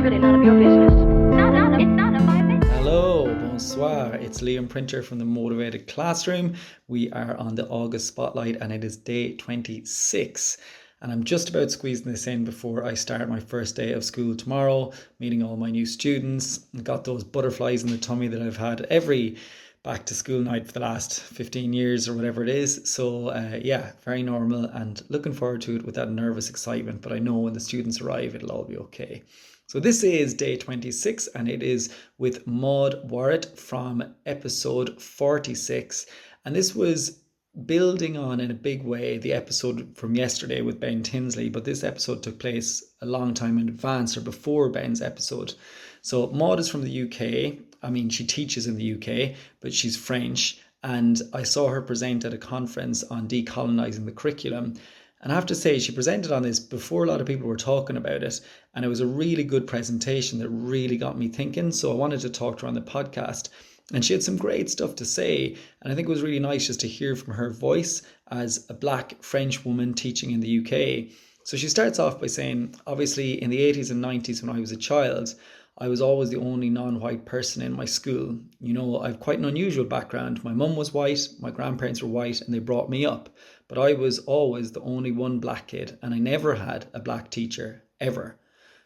really none of your business. It's none of my business. Hello, bonsoir. It's Liam Printer from the Motivated Classroom. We are on the August Spotlight and it is day 26. And I'm just about squeezing this in before I start my first day of school tomorrow, meeting all my new students. Got those butterflies in the tummy that I've had every back to school night for the last 15 years or whatever it is. So yeah, very normal and looking forward to it with that nervous excitement. But I know when the students arrive, it'll all be okay. So this is day 26 and it is with Maud Waret from episode 46. And this was building on in a big way the episode from yesterday with Ben Tinsley, but this episode took place a long time in advance or before Ben's episode. So Maud is from the UK. I mean, she teaches in the UK, but she's French. And I saw her present at a conference on decolonizing the curriculum. And I have to say, she presented on this before a lot of people were talking about it. And it was a really good presentation that really got me thinking. So I wanted to talk to her on the podcast. And she had some great stuff to say. And I think it was really nice just to hear from her voice as a black French woman teaching in the UK. So she starts off by saying, obviously, in the 80s and 90s when I was a child, I was always the only non-white person in my school. You know, I've quite an unusual background. My mum was white, my grandparents were white, and they brought me up. But I was always the only one black kid, and I never had a black teacher, ever.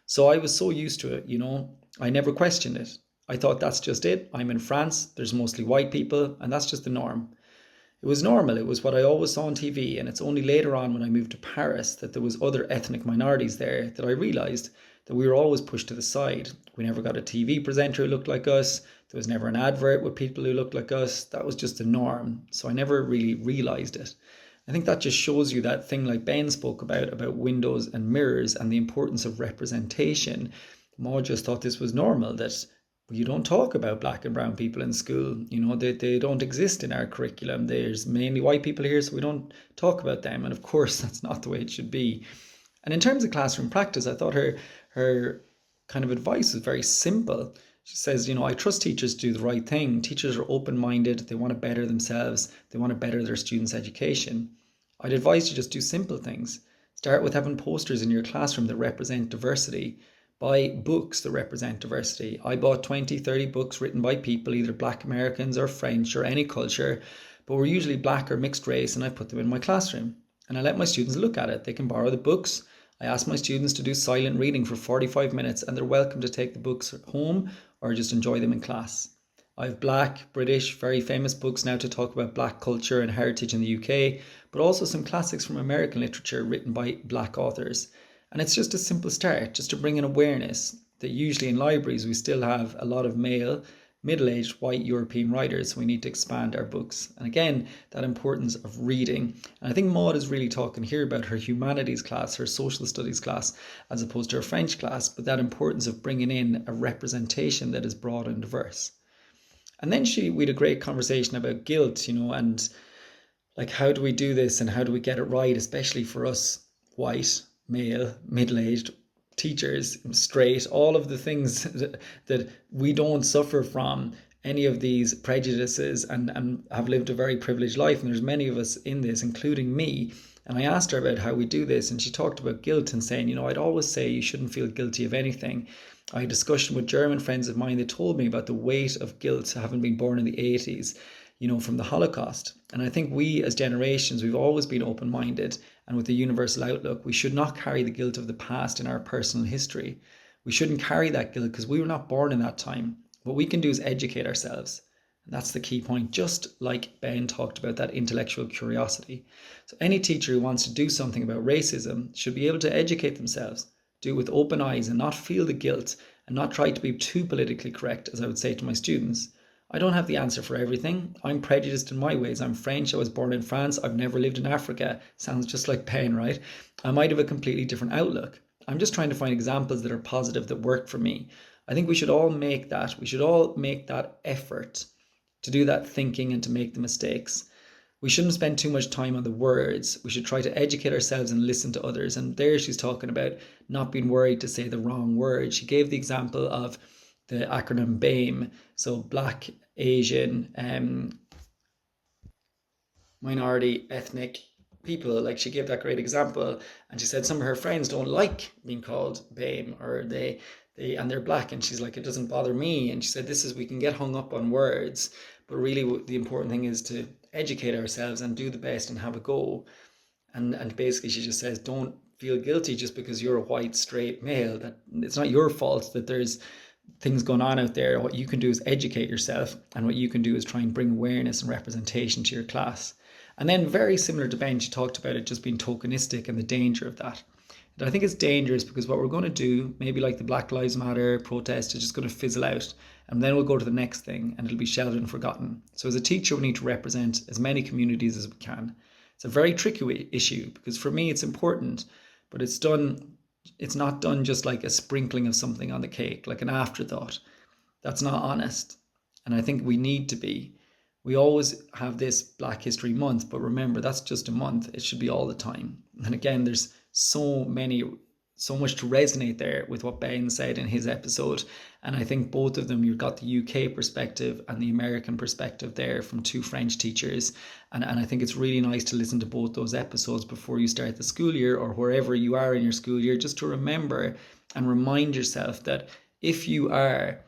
So I was so used to it, you know, I never questioned it. I thought that's just it. I'm in France, there's mostly white people, and that's just the norm. It was normal, it was what I always saw on TV, and it's only later on when I moved to Paris that there was other ethnic minorities there that I realised that we were always pushed to the side. We never got a TV presenter who looked like us, there was never an advert with people who looked like us, that was just the norm, so I never really realised it. I think that just shows you that thing like Ben spoke about windows and mirrors and the importance of representation. Maud just thought this was normal, that you don't talk about black and brown people in school. You know, they don't exist in our curriculum. There's mainly white people here, so we don't talk about them. And of course, that's not the way it should be. And in terms of classroom practice, I thought her kind of advice was very simple. She says, you know, I trust teachers to do the right thing. Teachers are open-minded. They want to better themselves. They want to better their students' education. I'd advise you just do simple things. Start with having posters in your classroom that represent diversity. Buy books that represent diversity. I bought 20, 30 books written by people, either black Americans or French or any culture, but were usually black or mixed race, and I put them in my classroom. And I let my students look at it. They can borrow the books. I ask my students to do silent reading for 45 minutes, and they're welcome to take the books home or just enjoy them in class. I have black, British, very famous books now to talk about black culture and heritage in the UK, but also some classics from American literature written by black authors. And it's just a simple start, just to bring in awareness that usually in libraries we still have a lot of male, middle-aged white European writers, so we need to expand our books. And again, that importance of reading. And I think Maud is really talking here about her humanities class, her social studies class, as opposed to her French class, but that importance of bringing in a representation that is broad and diverse. And then we had a great conversation about guilt, you know, and like how do we do this and how do we get it right, especially for us white, male, middle-aged teachers, straight, all of the things that we don't suffer from any of these prejudices and have lived a very privileged life. And there's many of us in this, including me. And I asked her about how we do this, and she talked about guilt and saying, you know, I'd always say you shouldn't feel guilty of anything. I had a discussion with German friends of mine that told me about the weight of guilt having been born in the 80s, you know, from the Holocaust. And I think we as generations, we've always been open-minded, and with a universal outlook, we should not carry the guilt of the past in our personal history. We shouldn't carry that guilt because we were not born in that time. What we can do is educate ourselves. And that's the key point, just like Ben talked about that intellectual curiosity. So any teacher who wants to do something about racism should be able to educate themselves, do it with open eyes and not feel the guilt and not try to be too politically correct, as I would say to my students. I don't have the answer for everything. I'm prejudiced in my ways. I'm French. I was born in France. I've never lived in Africa. Sounds just like Ben, right? I might have a completely different outlook. I'm just trying to find examples that are positive, that work for me. I think we should all make that. We should all make that effort to do that thinking and to make the mistakes. We shouldn't spend too much time on the words. We should try to educate ourselves and listen to others. And there she's talking about not being worried to say the wrong word. She gave the example of the acronym BAME, so Black, Asian, minority, ethnic, people. Like she gave that great example, and she said some of her friends don't like being called BAME, or and they're black, and she's like, it doesn't bother me. And she said, this is, we can get hung up on words, but really the important thing is to educate ourselves and do the best and have a go. And basically she just says, don't feel guilty just because you're a white straight male, that it's not your fault that there's things going on out there. What you can do is educate yourself, and what you can do is try and bring awareness and representation to your class. And then, very similar to Ben, she talked about it just being tokenistic and the danger of that. And I think it's dangerous because what we're going to do, maybe like the Black Lives Matter protest, is just going to fizzle out, and then we'll go to the next thing and it'll be shelved and forgotten. So as a teacher, we need to represent as many communities as we can. It's a very tricky issue because for me it's important, but it's not done just like a sprinkling of something on the cake, like an afterthought. That's not honest. And I think we need to be. We always have this Black History Month, but remember, that's just a month. It should be all the time. And again, there's so much to resonate there with what Ben said in his episode. And I think both of them, you've got the UK perspective and the American perspective there from two French teachers. And I think it's really nice to listen to both those episodes before you start the school year, or wherever you are in your school year, just to remember and remind yourself that if you are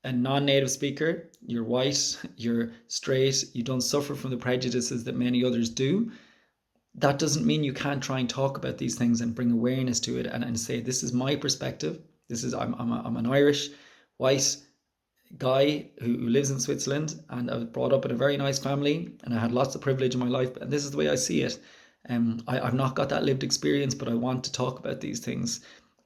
a non-native speaker, you're white, you're straight, you don't suffer from the prejudices that many others do, that doesn't mean you can't try and talk about these things and bring awareness to it, and say, this is my perspective. This is, I'm an Irish white guy who lives in Switzerland, and I was brought up in a very nice family, and I had lots of privilege in my life, and this is the way I see it. I've not got that lived experience, but I want to talk about these things.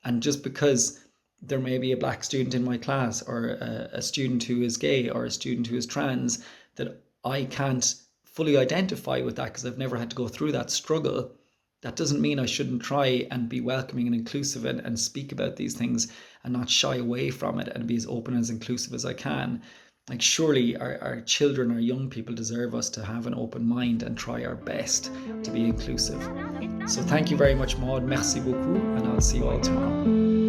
And just because there may be a black student in my class, or a student who is gay, or a student who is trans, that I can't fully identify with that because I've never had to go through that struggle, that doesn't mean I shouldn't try and be welcoming and inclusive, and speak about these things and not shy away from it, and be as open and as inclusive as I can. Like, surely our children, our young people deserve us to have an open mind and try our best to be inclusive. So thank you very much, Maud. Merci beaucoup, and I'll see you all tomorrow.